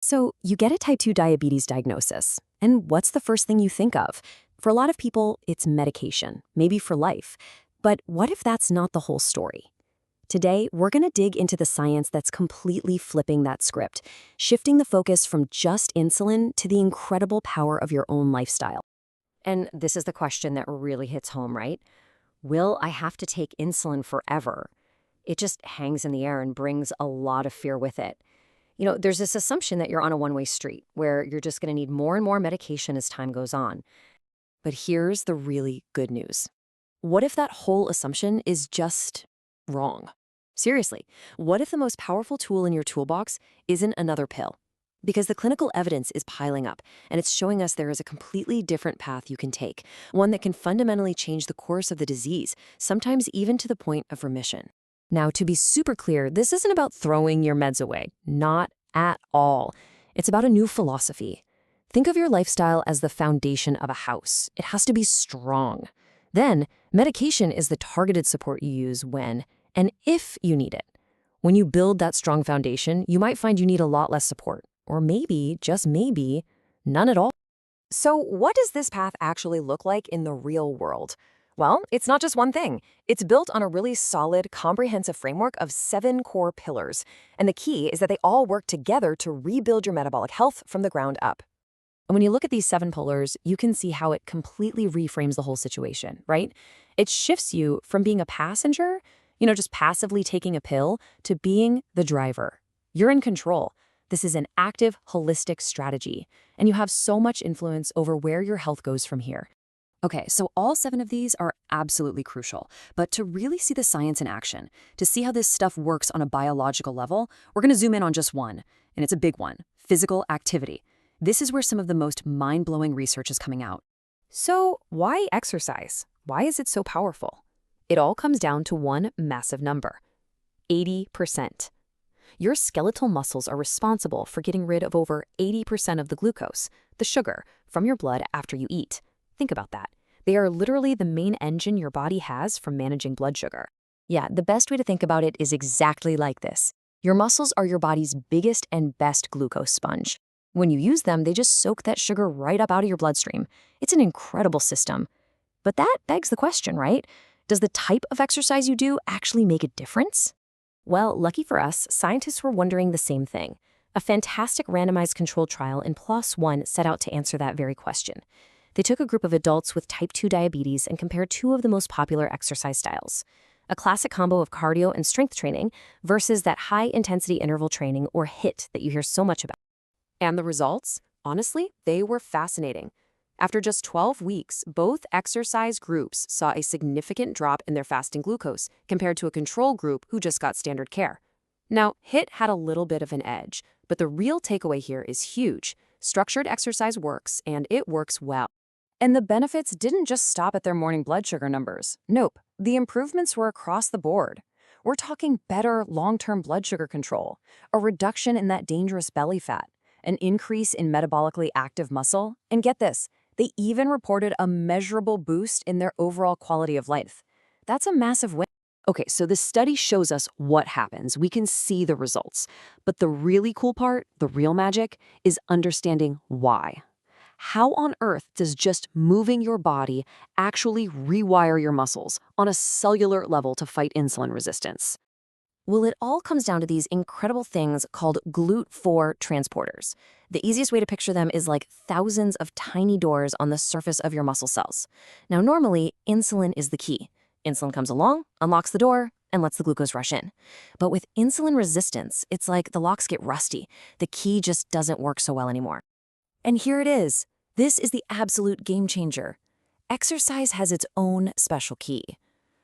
So, you get a type 2 diabetes diagnosis, and what's the first thing you think of? For a lot of people, it's medication, maybe for life. But what if that's not the whole story? Today, we're going to dig into the science that's completely flipping that script, shifting the focus from just insulin to the incredible power of your own lifestyle. And this is the question that really hits home, right? Will I have to take insulin forever? It just hangs in the air and brings a lot of fear with it. There's this assumption that you're on a one-way street where you're just going to need more and more medication as time goes on. But here's the really good news. What if that whole assumption is just wrong? Seriously, what if the most powerful tool in your toolbox isn't another pill? Because the clinical evidence is piling up, and it's showing us there is a completely different path you can take, one that can fundamentally change the course of the disease, sometimes even to the point of remission. Now, to be super clear, this isn't about throwing your meds away. Not at all. It's about a new philosophy. Think of your lifestyle as the foundation of a house. It has to be strong. Then, medication is the targeted support you use when and if you need it. When you build that strong foundation, you might find you need a lot less support, or maybe, just maybe, none at all. So what does this path actually look like in the real world? Well, it's not just one thing. It's built on a really solid, comprehensive framework of 7 core pillars. And the key is that they all work together to rebuild your metabolic health from the ground up. And when you look at these 7 pillars, you can see how it completely reframes the whole situation, right? It shifts you from being a passenger, just passively taking a pill, to being the driver. You're in control. This is an active, holistic strategy, and you have so much influence over where your health goes from here. Okay, so all 7 of these are absolutely crucial, but to really see the science in action, to see how this stuff works on a biological level, we're going to zoom in on just one, and it's a big one: physical activity. This is where some of the most mind-blowing research is coming out. So why exercise? Why is it so powerful? It all comes down to one massive number: 80%. Your skeletal muscles are responsible for getting rid of over 80% of the glucose, the sugar, from your blood after you eat. Think about that. They are literally the main engine your body has for managing blood sugar. Yeah, the best way to think about it is exactly like this. Your muscles are your body's biggest and best glucose sponge. When you use them, they just soak that sugar right up out of your bloodstream. It's an incredible system. But that begs the question, right? Does the type of exercise you do actually make a difference? Well, lucky for us, scientists were wondering the same thing. A fantastic randomized controlled trial in PLOS ONE set out to answer that very question. They took a group of adults with type 2 diabetes and compared 2 of the most popular exercise styles: a classic combo of cardio and strength training versus that high-intensity interval training, or HIIT, that you hear so much about. And the results? Honestly, they were fascinating. After just 12 weeks, both exercise groups saw a significant drop in their fasting glucose compared to a control group who just got standard care. Now, HIIT had a little bit of an edge, but the real takeaway here is huge. Structured exercise works, and it works well. And the benefits didn't just stop at their morning blood sugar numbers. Nope, the improvements were across the board. We're talking better long-term blood sugar control, a reduction in that dangerous belly fat, an increase in metabolically active muscle, and get this, they even reported a measurable boost in their overall quality of life. That's a massive win. Okay, so this study shows us what happens. We can see the results. But the really cool part, the real magic, is understanding why. How on earth does just moving your body actually rewire your muscles on a cellular level to fight insulin resistance? Well, it all comes down to these incredible things called GLUT4 transporters. The easiest way to picture them is like thousands of tiny doors on the surface of your muscle cells. Now, normally, insulin is the key. Insulin comes along, unlocks the door, and lets the glucose rush in. But with insulin resistance, it's like the locks get rusty. The key just doesn't work so well anymore. And here it is. This is the absolute game changer. Exercise has its own special key.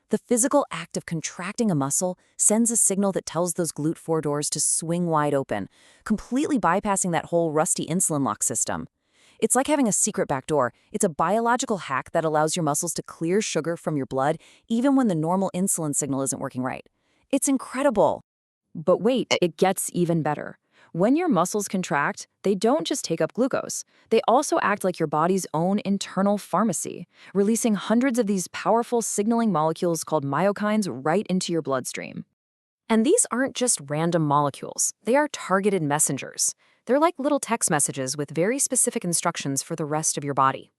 The physical act of contracting a muscle sends a signal that tells those GLUT4 doors to swing wide open, completely bypassing that whole rusty insulin lock system. It's like having a secret back door. It's a biological hack that allows your muscles to clear sugar from your blood even when the normal insulin signal isn't working right. It's incredible. But wait, it gets even better. When your muscles contract, they don't just take up glucose. They also act like your body's own internal pharmacy, releasing hundreds of these powerful signaling molecules called myokines right into your bloodstream. And these aren't just random molecules. They are targeted messengers. They're like little text messages with very specific instructions for the rest of your body.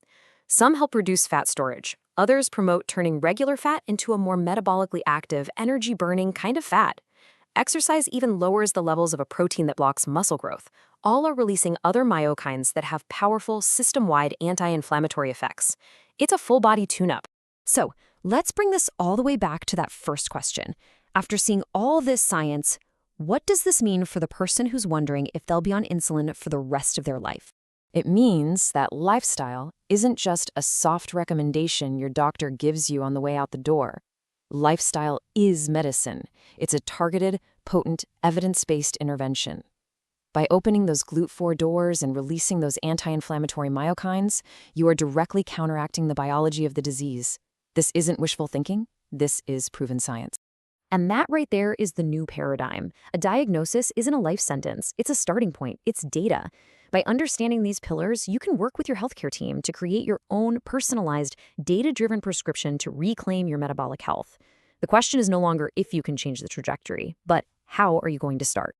Some help reduce fat storage. Others promote turning regular fat into a more metabolically active, energy-burning kind of fat. Exercise even lowers the levels of a protein that blocks muscle growth. All are releasing other myokines that have powerful, system-wide anti-inflammatory effects. It's a full-body tune-up. So, let's bring this all the way back to that first question. After seeing all this science, what does this mean for the person who's wondering if they'll be on insulin for the rest of their life? It means that lifestyle isn't just a soft recommendation your doctor gives you on the way out the door. Lifestyle is medicine. It's a targeted, potent, evidence-based intervention. By opening those GLUT4 doors and releasing those anti-inflammatory myokines, you are directly counteracting the biology of the disease. This isn't wishful thinking. This is proven science. And that right there is the new paradigm. A diagnosis isn't a life sentence. It's a starting point. It's data. By understanding these pillars, you can work with your healthcare team to create your own personalized, data-driven prescription to reclaim your metabolic health. The question is no longer if you can change the trajectory, but how are you going to start?